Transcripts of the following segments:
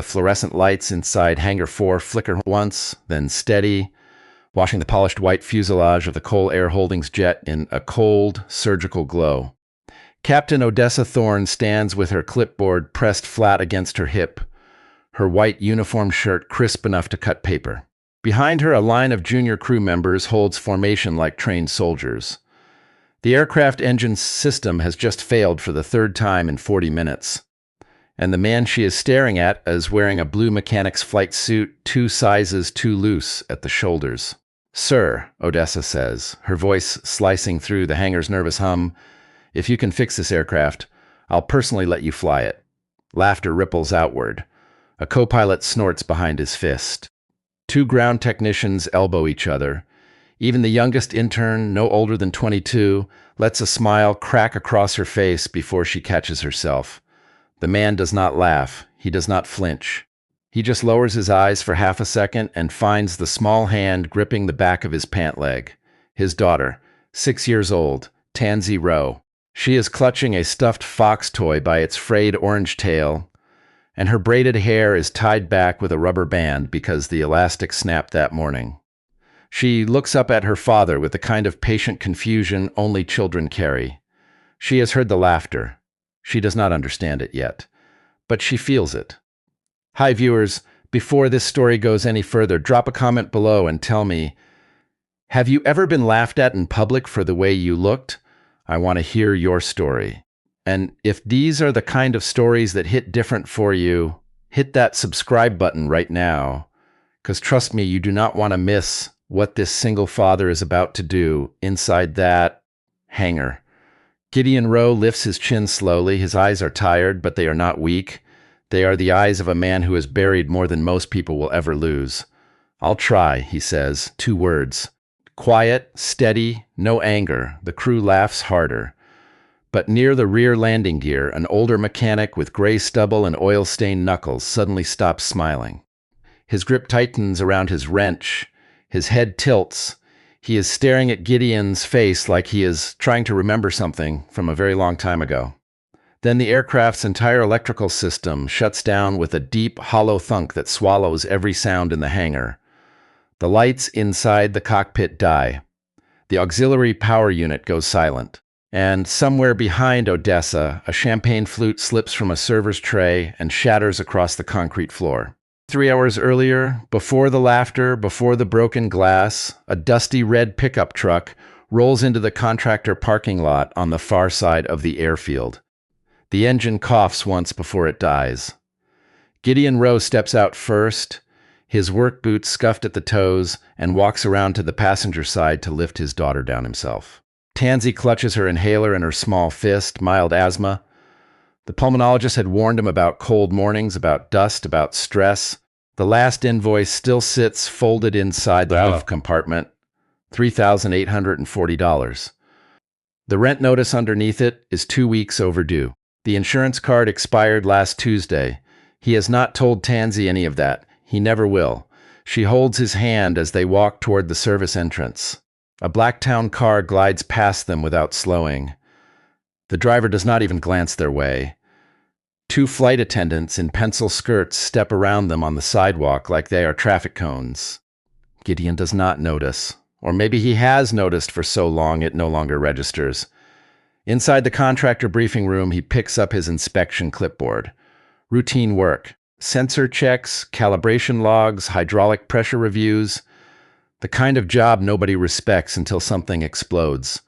The fluorescent lights inside Hangar 4 flicker once, then steady, washing the polished white fuselage of the Cole Air Holdings jet in a cold, surgical glow. Captain Odessa Thorne stands with her clipboard pressed flat against her hip, her white uniform shirt crisp enough to cut paper. Behind her, a line of junior crew members holds formation like trained soldiers. The aircraft engine system has just failed for the third time in 40 minutes. And the man she is staring at is wearing a blue mechanic's flight suit 2 sizes too loose at the shoulders. "Sir," Odessa says, her voice slicing through the hangar's nervous hum, "if you can fix this aircraft, I'll personally let you fly it." Laughter ripples outward. A co-pilot snorts behind his fist. 2 ground technicians elbow each other. Even the youngest intern, no older than 22, lets a smile crack across her face before she catches herself. The man does not laugh. He does not flinch. He just lowers his eyes for half a second and finds the small hand gripping the back of his pant leg. His daughter, 6 years old, Tansy Rowe. She is clutching a stuffed fox toy by its frayed orange tail, and her braided hair is tied back with a rubber band because the elastic snapped that morning. She looks up at her father with the kind of patient confusion only children carry. She has heard the laughter. She does not understand it yet, but she feels it. Hi viewers, before this story goes any further, drop a comment below and tell me, have you ever been laughed at in public for the way you looked? I want to hear your story. And if these are the kind of stories that hit different for you, hit that subscribe button right now, because trust me, you do not want to miss what this single father is about to do inside that hangar. Gideon Rowe lifts his chin slowly. His eyes are tired, but they are not weak. They are the eyes of a man who has buried more than most people will ever lose. "I'll try," he says, 2 words. Quiet, steady, no anger. The crew laughs harder. But near the rear landing gear, an older mechanic with gray stubble and oil-stained knuckles suddenly stops smiling. His grip tightens around his wrench. His head tilts. He is staring at Gideon's face like he is trying to remember something from a very long time ago. Then the aircraft's entire electrical system shuts down with a deep, hollow thunk that swallows every sound in the hangar. The lights inside the cockpit die. The auxiliary power unit goes silent. And somewhere behind Odessa, a champagne flute slips from a server's tray and shatters across the concrete floor. 3 hours earlier, before the laughter, before the broken glass, a dusty red pickup truck rolls into the contractor parking lot on the far side of the airfield. The engine coughs once before it dies. Gideon Rowe steps out first, his work boots scuffed at the toes, and walks around to the passenger side to lift his daughter down himself. Tansy clutches her inhaler in her small fist, mild asthma. The pulmonologist had warned him about cold mornings, about dust, about stress. The last invoice still sits folded inside the roof compartment, $3,840. The rent notice underneath it is 2 weeks overdue. The insurance card expired last Tuesday. He has not told Tansy any of that. He never will. She holds his hand as they walk toward the service entrance. A Blacktown car glides past them without slowing. The driver does not even glance their way. 2 flight attendants in pencil skirts step around them on the sidewalk like they are traffic cones. Gideon does not notice. Or maybe he has noticed for so long it no longer registers. Inside the contractor briefing room, he picks up his inspection clipboard. Routine work. Sensor checks, calibration logs, hydraulic pressure reviews. The kind of job nobody respects until something explodes.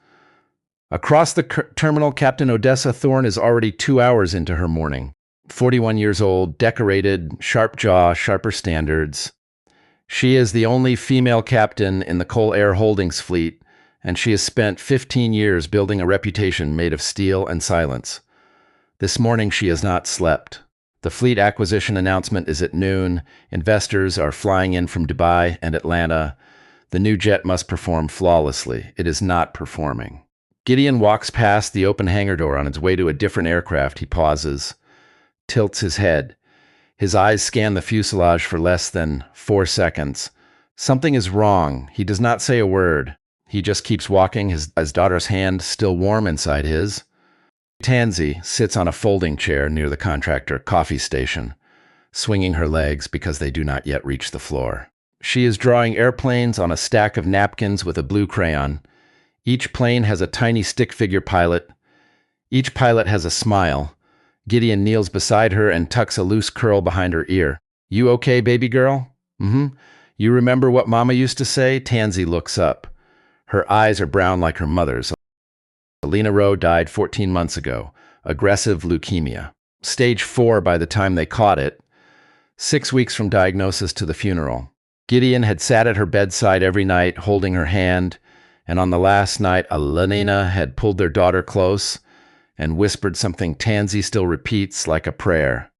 Across the terminal, Captain Odessa Thorne is already 2 hours into her morning. 41 years old, decorated, sharp jaw, sharper standards. She is the only female captain in the Cole Air Holdings fleet, and she has spent 15 years building a reputation made of steel and silence. This morning she has not slept. The fleet acquisition announcement is at noon. Investors are flying in from Dubai and Atlanta. The new jet must perform flawlessly. It is not performing. Gideon walks past the open hangar door on its way to a different aircraft. He pauses, tilts his head. His eyes scan the fuselage for less than 4 seconds. Something is wrong. He does not say a word. He just keeps walking, his daughter's hand still warm inside his. Tansy sits on a folding chair near the contractor coffee station. swinging her legs because they do not yet reach the floor. She is drawing airplanes on a stack of napkins with a blue crayon. Each plane has a tiny stick figure pilot. Each pilot has a smile. Gideon kneels beside her and tucks a loose curl behind her ear. "You okay, baby girl?" "Mm-hmm. You remember what Mama used to say?" Tansy looks up. Her eyes are brown like her mother's. Alina Rowe died 14 months ago. Aggressive leukemia. Stage 4 by the time they caught it. 6 weeks from diagnosis to the funeral. Gideon had sat at her bedside every night, holding her hand, and on the last night, Alina had pulled their daughter close and whispered something Tansy still repeats like a prayer.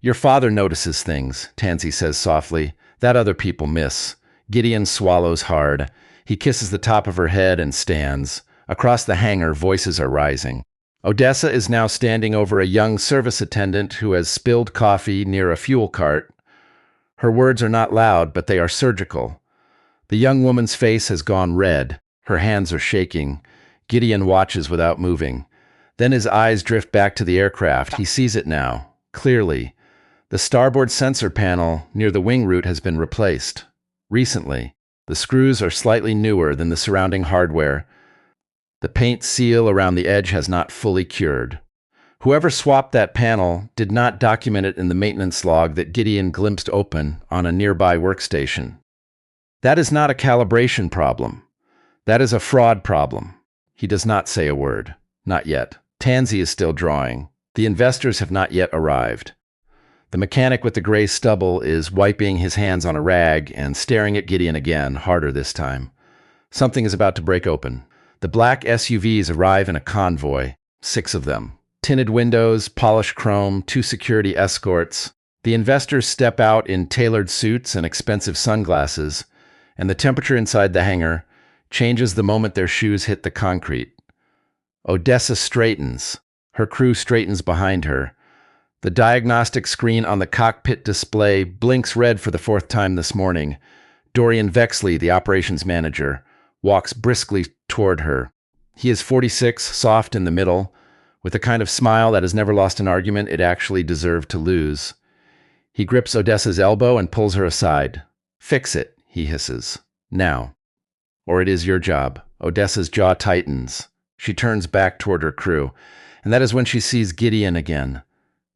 "Your father notices things," Tansy says softly, "that other people miss." Gideon swallows hard. He kisses the top of her head and stands. Across the hangar, voices are rising. Odessa is now standing over a young service attendant who has spilled coffee near a fuel cart. Her words are not loud, but they are surgical. The young woman's face has gone red. Her hands are shaking. Gideon watches without moving. Then his eyes drift back to the aircraft. He sees it now, clearly. The starboard sensor panel near the wing root has been replaced. Recently. The screws are slightly newer than the surrounding hardware. The paint seal around the edge has not fully cured. Whoever swapped that panel did not document it in the maintenance log that Gideon glimpsed open on a nearby workstation. That is not a calibration problem. That is a fraud problem. He does not say a word. Not yet. Tansy is still drawing. The investors have not yet arrived. The mechanic with the gray stubble is wiping his hands on a rag and staring at Gideon again, harder this time. Something is about to break open. The black SUVs arrive in a convoy, 6 of them. Tinted windows, polished chrome, 2 security escorts. The investors step out in tailored suits and expensive sunglasses, and the temperature inside the hangar changes the moment their shoes hit the concrete. Odessa straightens. Her crew straightens behind her. The diagnostic screen on the cockpit display blinks red for the 4th time this morning. Dorian Vexley, the operations manager, walks briskly toward her. He is 46, soft in the middle, with a kind of smile that has never lost an argument it actually deserved to lose. He grips Odessa's elbow and pulls her aside. "Fix it," he hisses. "Now. Or it is your job." Odessa's jaw tightens. She turns back toward her crew, and that is when she sees Gideon again.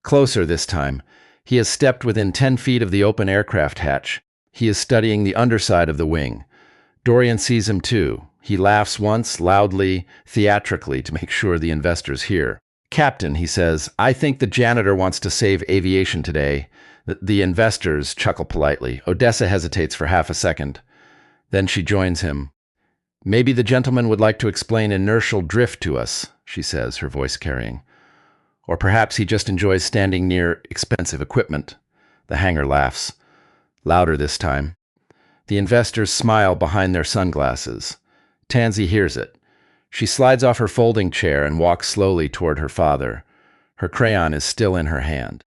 Closer this time. He has stepped within 10 feet of the open aircraft hatch. He is studying the underside of the wing. Dorian sees him too. He laughs once, loudly, theatrically, to make sure the investors hear. "Captain," he says, "I think the janitor wants to save aviation today." The investors chuckle politely. Odessa hesitates for half a second. Then she joins him. "Maybe the gentleman would like to explain inertial drift to us," she says, her voice carrying. "Or perhaps he just enjoys standing near expensive equipment." The hangar laughs. Louder this time. The investors smile behind their sunglasses. Tansy hears it. She slides off her folding chair and walks slowly toward her father. Her crayon is still in her hand.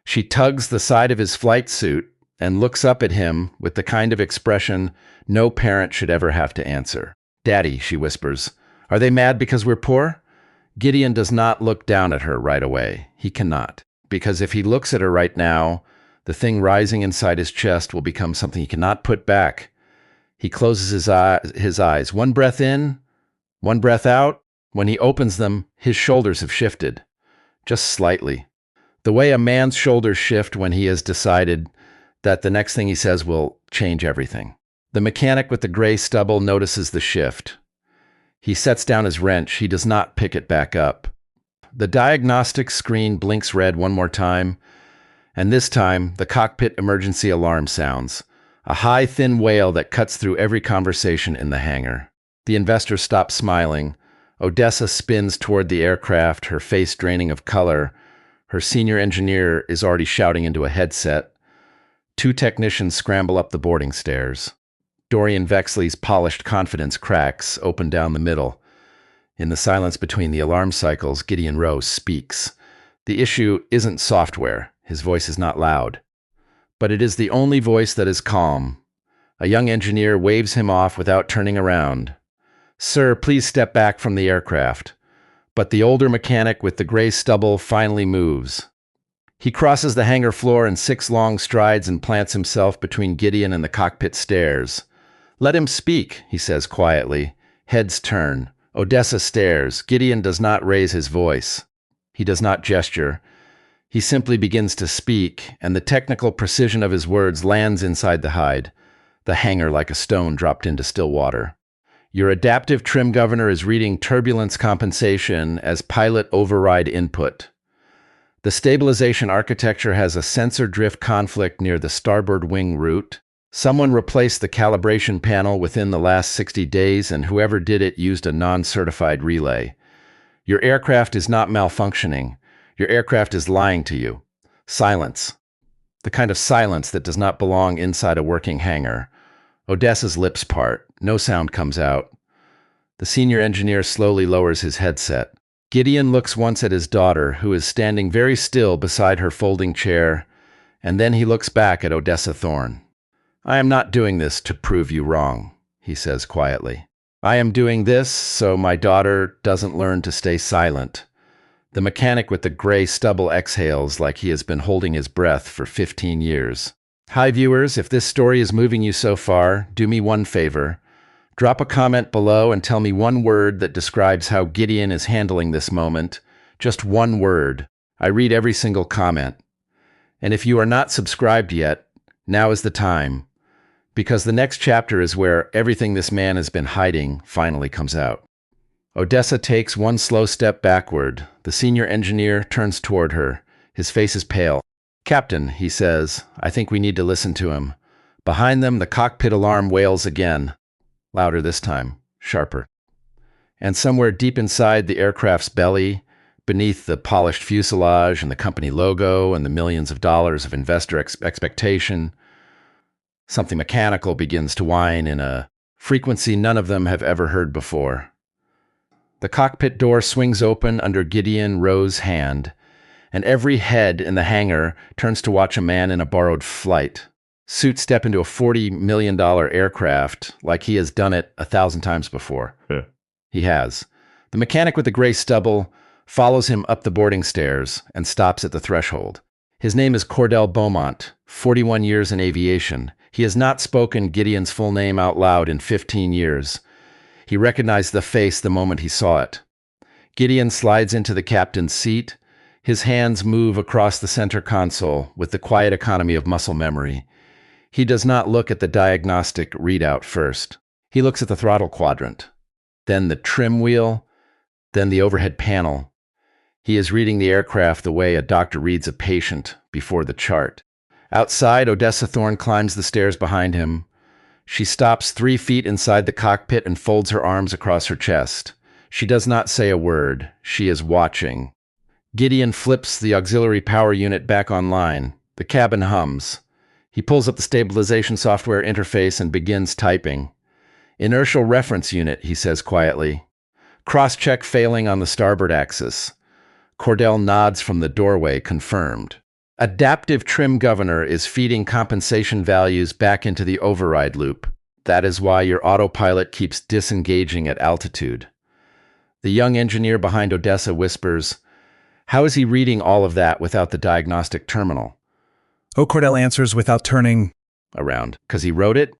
She tugs the side of his flight suit and looks up at him with the kind of expression no parent should ever have to answer. "Daddy," she whispers, "are they mad because we're poor?" Gideon does not look down at her right away. He cannot. Because if he looks at her right now, the thing rising inside his chest will become something he cannot put back. He closes his eyes. One breath in, one breath out. When he opens them, his shoulders have shifted. Just slightly. The way a man's shoulders shift when he has decided that the next thing he says will change everything. The mechanic with the gray stubble notices the shift. He sets down his wrench. He does not pick it back up. The diagnostic screen blinks red one more time, and this time the cockpit emergency alarm sounds. A high, thin wail that cuts through every conversation in the hangar. The investor stops smiling. Odessa spins toward the aircraft, her face draining of color. Her senior engineer is already shouting into a headset. 2 technicians scramble up the boarding stairs. Dorian Vexley's polished confidence cracks open down the middle. In the silence between the alarm cycles, Gideon Rowe speaks. The issue isn't software. His voice is not loud. But it is the only voice that is calm. A young engineer waves him off without turning around. "Sir, please step back from the aircraft." But the older mechanic with the gray stubble finally moves. He crosses the hangar floor in 6 long strides and plants himself between Gideon and the cockpit stairs. "Let him speak," he says quietly. Heads turn. Odessa stares. Gideon does not raise his voice. He does not gesture. He simply begins to speak, and the technical precision of his words lands inside the hide, the hangar like a stone dropped into still water. Your adaptive trim governor is reading turbulence compensation as pilot override input. The stabilization architecture has a sensor drift conflict near the starboard wing root. Someone replaced the calibration panel within the last 60 days, and whoever did it used a non-certified relay. Your aircraft is not malfunctioning. Your aircraft is lying to you. Silence. The kind of silence that does not belong inside a working hangar. Odessa's lips part. No sound comes out. The senior engineer slowly lowers his headset. Gideon looks once at his daughter, who is standing very still beside her folding chair, and then he looks back at Odessa Thorne. "I am not doing this to prove you wrong," he says quietly. "I am doing this so my daughter doesn't learn to stay silent." The mechanic with the gray stubble exhales like he has been holding his breath for 15 years. Hi viewers, if this story is moving you so far, do me one favor. Drop a comment below and tell me one word that describes how Gideon is handling this moment. Just one word. I read every single comment. And if you are not subscribed yet, now is the time. Because the next chapter is where everything this man has been hiding finally comes out. Odessa takes one slow step backward. The senior engineer turns toward her. His face is pale. "Captain," he says, "I think we need to listen to him." Behind them, the cockpit alarm wails again. Louder this time, sharper. And somewhere deep inside the aircraft's belly, beneath the polished fuselage and the company logo and the millions of dollars of investor expectation, something mechanical begins to whine in a frequency none of them have ever heard before. The cockpit door swings open under Gideon Rowe's hand, and every head in the hangar turns to watch a man in a borrowed flight suit step into a $40 million aircraft like he has done it 1,000 times before. Yeah. He has. The mechanic with the gray stubble follows him up the boarding stairs and stops at the threshold. His name is Cordell Beaumont, 41 years in aviation. He has not spoken Gideon's full name out loud in 15 years. He recognized the face the moment he saw it. Gideon slides into the captain's seat. His hands move across the center console with the quiet economy of muscle memory. He does not look at the diagnostic readout first. He looks at the throttle quadrant, then the trim wheel, then the overhead panel. He is reading the aircraft the way a doctor reads a patient before the chart. Outside, Odessa Thorne climbs the stairs behind him. She stops 3 feet inside the cockpit and folds her arms across her chest. She does not say a word. She is watching. Gideon flips the auxiliary power unit back online. The cabin hums. He pulls up the stabilization software interface and begins typing. "Inertial reference unit," he says quietly. "Cross-check failing on the starboard axis." Cordell nods from the doorway, confirmed. "Adaptive trim governor is feeding compensation values back into the override loop. That is why your autopilot keeps disengaging at altitude." The young engineer behind Odessa whispers, "How is he reading all of that without the diagnostic terminal?" Cordell answers without turning around. "'Cause he wrote it?"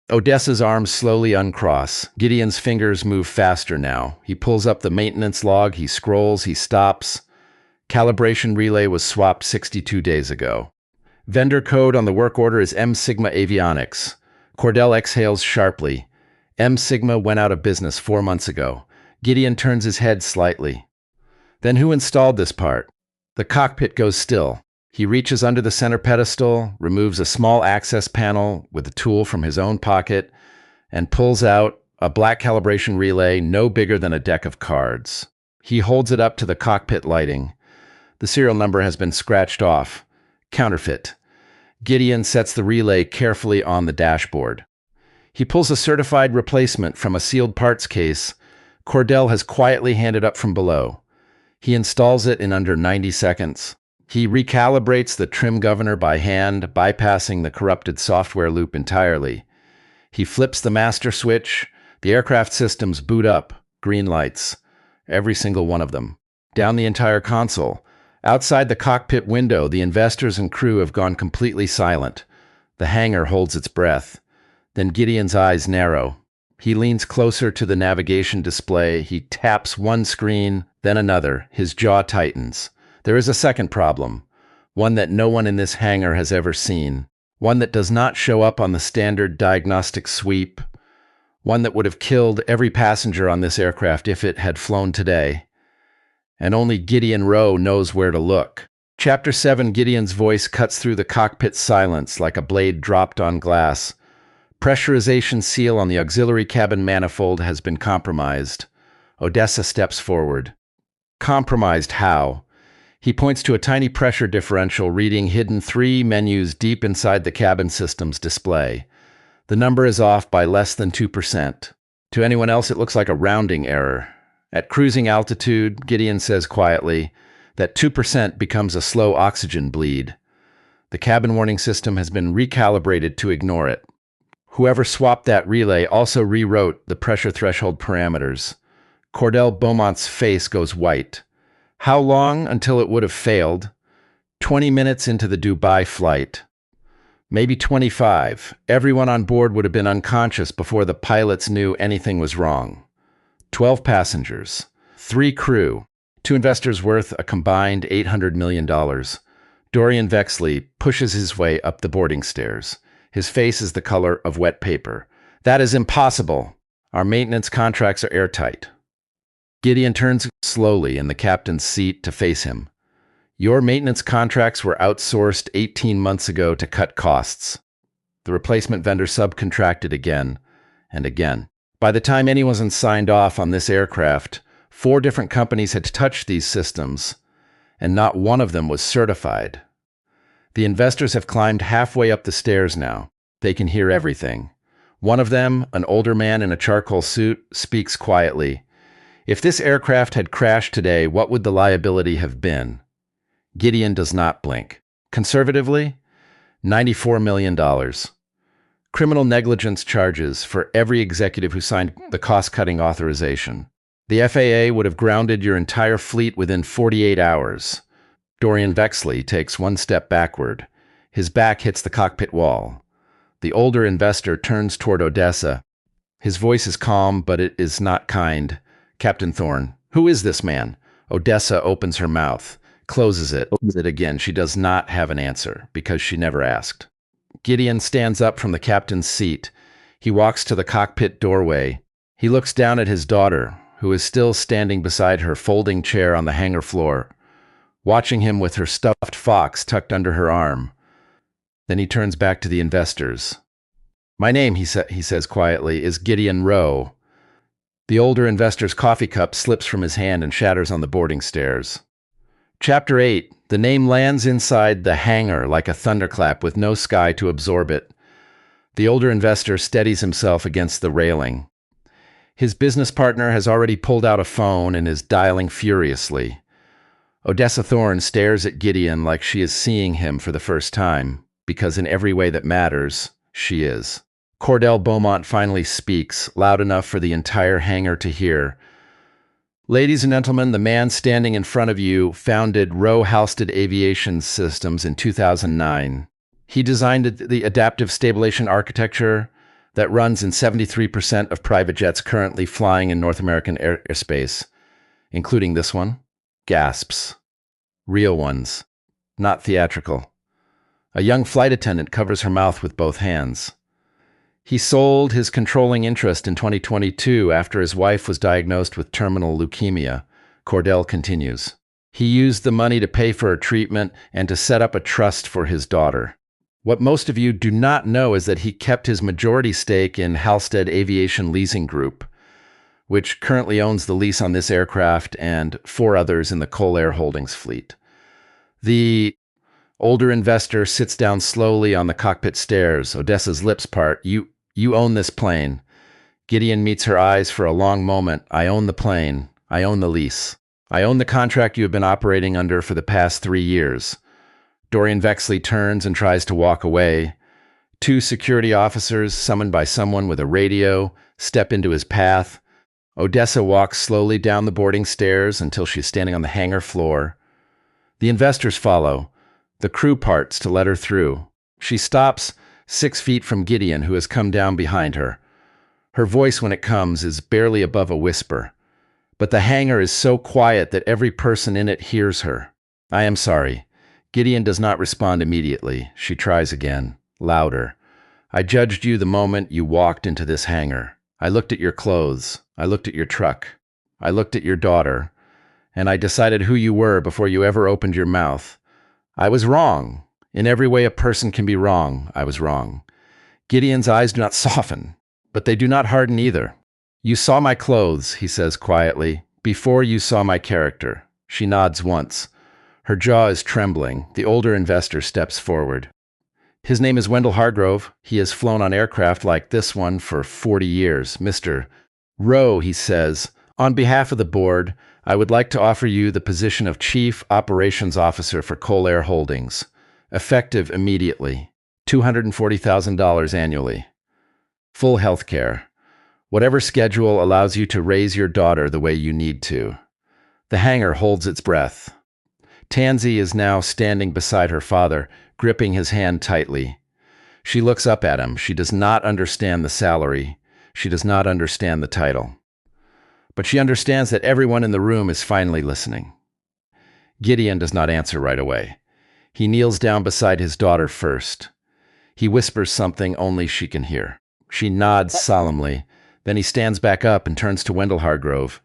Odessa's arms slowly uncross. Gideon's fingers move faster now. He pulls up the maintenance log, he scrolls, he stops. Calibration relay was swapped 62 days ago. Vendor code on the work order is M Sigma Avionics. Cordell exhales sharply. M Sigma went out of business 4 months ago. Gideon turns his head slightly. "Then who installed this part?" The cockpit goes still. He reaches under the center pedestal, removes a small access panel with a tool from his own pocket, and pulls out a black calibration relay no bigger than a deck of cards. He holds it up to the cockpit lighting. The serial number has been scratched off. Counterfeit. Gideon sets the relay carefully on the dashboard. He pulls a certified replacement from a sealed parts case Cordell has quietly handed up from below. He installs it in under 90 seconds. He recalibrates the trim governor by hand, bypassing the corrupted software loop entirely. He flips the master switch. The aircraft systems boot up, green lights, every single one of them. Down the entire console, Outside the cockpit window, the investors and crew have gone completely silent. The hangar holds its breath. Then Gideon's eyes narrow. He leans closer to the navigation display. He taps one screen, then another. His jaw tightens. There is a second problem, one that no one in this hangar has ever seen, one that does not show up on the standard diagnostic sweep, one that would have killed every passenger on this aircraft if it had flown today. And only Gideon Rowe knows where to look. Chapter 7, Gideon's voice cuts through the cockpit silence like a blade dropped on glass. Pressurization seal on the auxiliary cabin manifold has been compromised. Odessa steps forward. Compromised how? He points to a tiny pressure differential reading hidden 3 menus deep inside the cabin system's display. The number is off by less than 2%. To anyone else, it looks like a rounding error. At cruising altitude, Gideon says quietly, that 2% becomes a slow oxygen bleed. The cabin warning system has been recalibrated to ignore it. Whoever swapped that relay also rewrote the pressure threshold parameters. Cordell Beaumont's face goes white. How long until it would have failed? 20 minutes into the Dubai flight. Maybe 25. Everyone on board would have been unconscious before the pilots knew anything was wrong. 12 passengers, 3 crew, 2 investors worth a combined $800 million. Dorian Vexley pushes his way up the boarding stairs. His face is the color of wet paper. That is impossible. Our maintenance contracts are airtight. Gideon turns slowly in the captain's seat to face him. Your maintenance contracts were outsourced 18 months ago to cut costs. The replacement vendor subcontracted again and again. By the time anyone signed off on this aircraft, 4 different companies had touched these systems, and not one of them was certified. The investors have climbed halfway up the stairs now. They can hear everything. One of them, an older man in a charcoal suit, speaks quietly. If this aircraft had crashed today, what would the liability have been? Gideon does not blink. Conservatively, $94 million. Criminal negligence charges for every executive who signed the cost-cutting authorization. The FAA would have grounded your entire fleet within 48 hours. Dorian Vexley takes one step backward. His back hits the cockpit wall. The older investor turns toward Odessa. His voice is calm, but it is not kind. Captain Thorne, who is this man? Odessa opens her mouth, closes it again. She does not have an answer, because she never asked. Gideon stands up from the captain's seat. He walks to the cockpit doorway. He looks down at his daughter, who is still standing beside her folding chair on the hangar floor, watching him with her stuffed fox tucked under her arm. Then he turns back to the investors. My name, he says quietly, is Gideon Rowe. The older investor's coffee cup slips from his hand and shatters on the boarding stairs. Chapter 8. The name lands inside the hangar like a thunderclap with no sky to absorb it. The older investor steadies himself against the railing. His business partner has already pulled out a phone and is dialing furiously. Odessa Thorne stares at Gideon like she is seeing him for the first time, because in every way that matters, she is. Cordell Beaumont finally speaks, loud enough for the entire hangar to hear. Ladies and gentlemen, the man standing in front of you founded Rowe Halstead Aviation Systems in 2009. He designed the adaptive stabilization architecture that runs in 73% of private jets currently flying in North American airspace, including this one. Gasps. Real ones. Not theatrical. A young flight attendant covers her mouth with both hands. He sold his controlling interest in 2022 after his wife was diagnosed with terminal leukemia. Cordell continues. He used the money to pay for her treatment and to set up a trust for his daughter. What most of you do not know is that he kept his majority stake in Halstead Aviation Leasing Group, which currently owns the lease on this aircraft and 4 others in the Cole Air Holdings fleet. The older investor sits down slowly on the cockpit stairs. Odessa's lips part. You own this plane. Gideon meets her eyes for a long moment. I own the plane. I own the lease. I own the contract you have been operating under for the past 3 years. Dorian Vexley turns and tries to walk away. 2 security officers, summoned by someone with a radio, step into his path. Odessa walks slowly down the boarding stairs until she's standing on the hangar floor. The investors follow. The crew parts to let her through. She stops 6 feet from Gideon, who has come down behind her. Her voice, when it comes, is barely above a whisper. But the hangar is so quiet that every person in it hears her. "I am sorry." Gideon does not respond immediately. She tries again, louder. "I judged you the moment you walked into this hangar. I looked at your clothes. I looked at your truck. I looked at your daughter. And I decided who you were before you ever opened your mouth. I was wrong. In every way a person can be wrong, I was wrong." Gideon's eyes do not soften, but they do not harden either. "You saw my clothes," he says quietly, "before you saw my character." She nods once. Her jaw is trembling. The older investor steps forward. "His name is Wendell Hargrove. He has flown on aircraft like this one for 40 years. Mr. Rowe," he says, "on behalf of the board, I would like to offer you the position of Chief Operations Officer for Coal Air Holdings, effective immediately, $240,000 annually. Full health care. Whatever schedule allows you to raise your daughter the way you need to." The hangar holds its breath. Tansy is now standing beside her father, gripping his hand tightly. She looks up at him. She does not understand the salary. She does not understand the title. But she understands that everyone in the room is finally listening. Gideon does not answer right away. He kneels down beside his daughter first. He whispers something only she can hear. She nods solemnly. Then he stands back up and turns to Wendell Hargrove.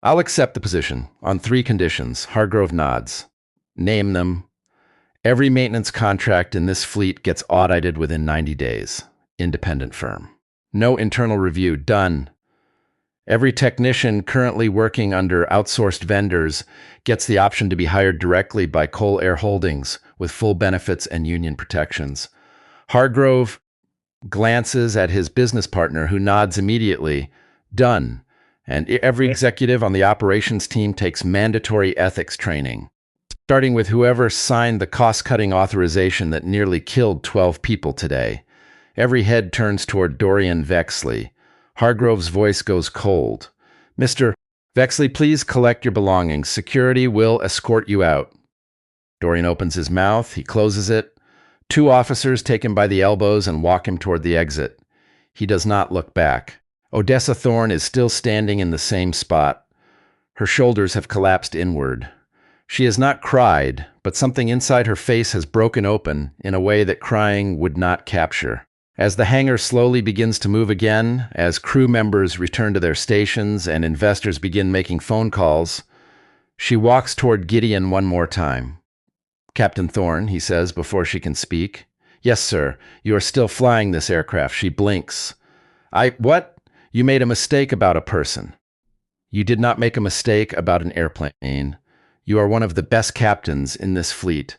"I'll accept the position on 3 conditions." Hargrove nods. "Name them." "Every maintenance contract in this fleet gets audited within 90 days. Independent firm. No internal review. Done. Every technician currently working under outsourced vendors gets the option to be hired directly by Coal Air Holdings with full benefits and union protections." Hargrove glances at his business partner, who nods immediately. "Done. And every executive on the operations team takes mandatory ethics training, starting with whoever signed the cost-cutting authorization that nearly killed 12 people today." Every head turns toward Dorian Vexley. Hargrove's voice goes cold. "Mr. Vexley, please collect your belongings. Security will escort you out." Dorian opens his mouth. He closes it. 2 officers take him by the elbows and walk him toward the exit. He does not look back. Odessa Thorne is still standing in the same spot. Her shoulders have collapsed inward. She has not cried, but something inside her face has broken open in a way that crying would not capture. As the hangar slowly begins to move again, as crew members return to their stations and investors begin making phone calls, she walks toward Gideon one more time. "Captain Thorne," he says before she can speak. "Yes, sir. You are still flying this aircraft." She blinks. What? You made a mistake about a person." "You did not make a mistake about an airplane. You are one of the best captains in this fleet.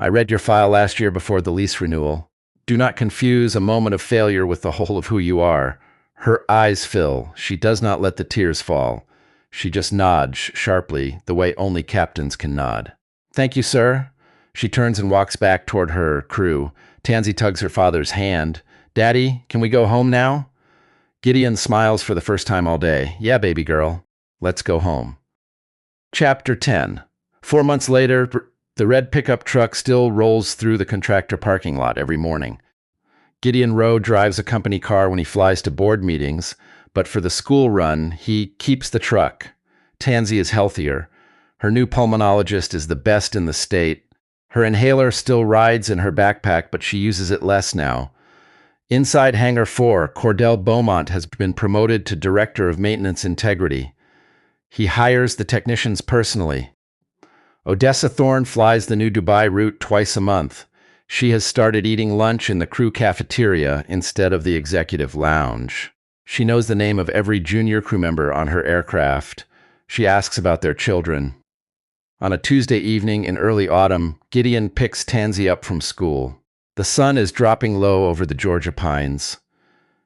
I read your file last year before the lease renewal. Do not confuse a moment of failure with the whole of who you are." Her eyes fill. She does not let the tears fall. She just nods sharply, the way only captains can nod. "Thank you, sir." She turns and walks back toward her crew. Tansy tugs her father's hand. "Daddy, can we go home now?" Gideon smiles for the first time all day. "Yeah, baby girl. Let's go home." Chapter 10. 4 months later, the red pickup truck still rolls through the contractor parking lot every morning. Gideon Rowe drives a company car when he flies to board meetings, but for the school run, he keeps the truck. Tansy is healthier. Her new pulmonologist is the best in the state. Her inhaler still rides in her backpack, but she uses it less now. Inside Hangar 4, Cordell Beaumont has been promoted to Director of Maintenance Integrity. He hires the technicians personally. Odessa Thorne flies the new Dubai route twice a month. She has started eating lunch in the crew cafeteria instead of the executive lounge. She knows the name of every junior crew member on her aircraft. She asks about their children. On a Tuesday evening in early autumn, Gideon picks Tansy up from school. The sun is dropping low over the Georgia pines.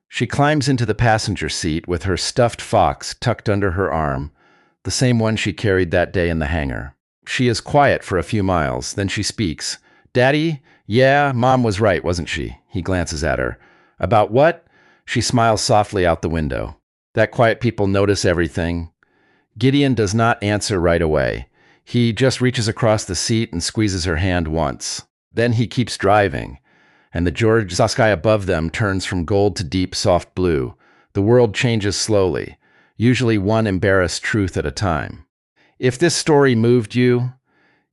She climbs into the passenger seat with her stuffed fox tucked under her arm, the same one she carried that day in the hangar. She is quiet for a few miles, then she speaks. "Daddy? Yeah, Mom was right, wasn't she?" He glances at her. "About what?" She smiles softly out the window. "That quiet people notice everything." Gideon does not answer right away. He just reaches across the seat and squeezes her hand once. Then he keeps driving, and the Georgia sky above them turns from gold to deep, soft blue. The world changes slowly, usually one embarrassed truth at a time. If this story moved you,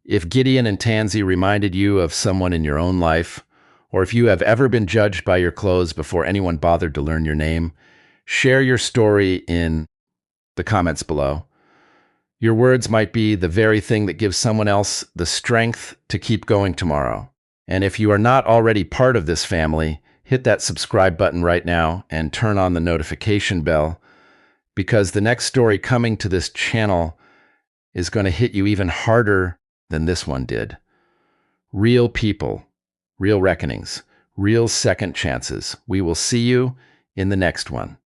if Gideon and Tansy reminded you of someone in your own life, or if you have ever been judged by your clothes before anyone bothered to learn your name, share your story in the comments below. Your words might be the very thing that gives someone else the strength to keep going tomorrow. And if you are not already part of this family, hit that subscribe button right now and turn on the notification bell, because the next story coming to this channel is going to hit you even harder than this one did. Real people, real reckonings, real second chances. We will see you in the next one.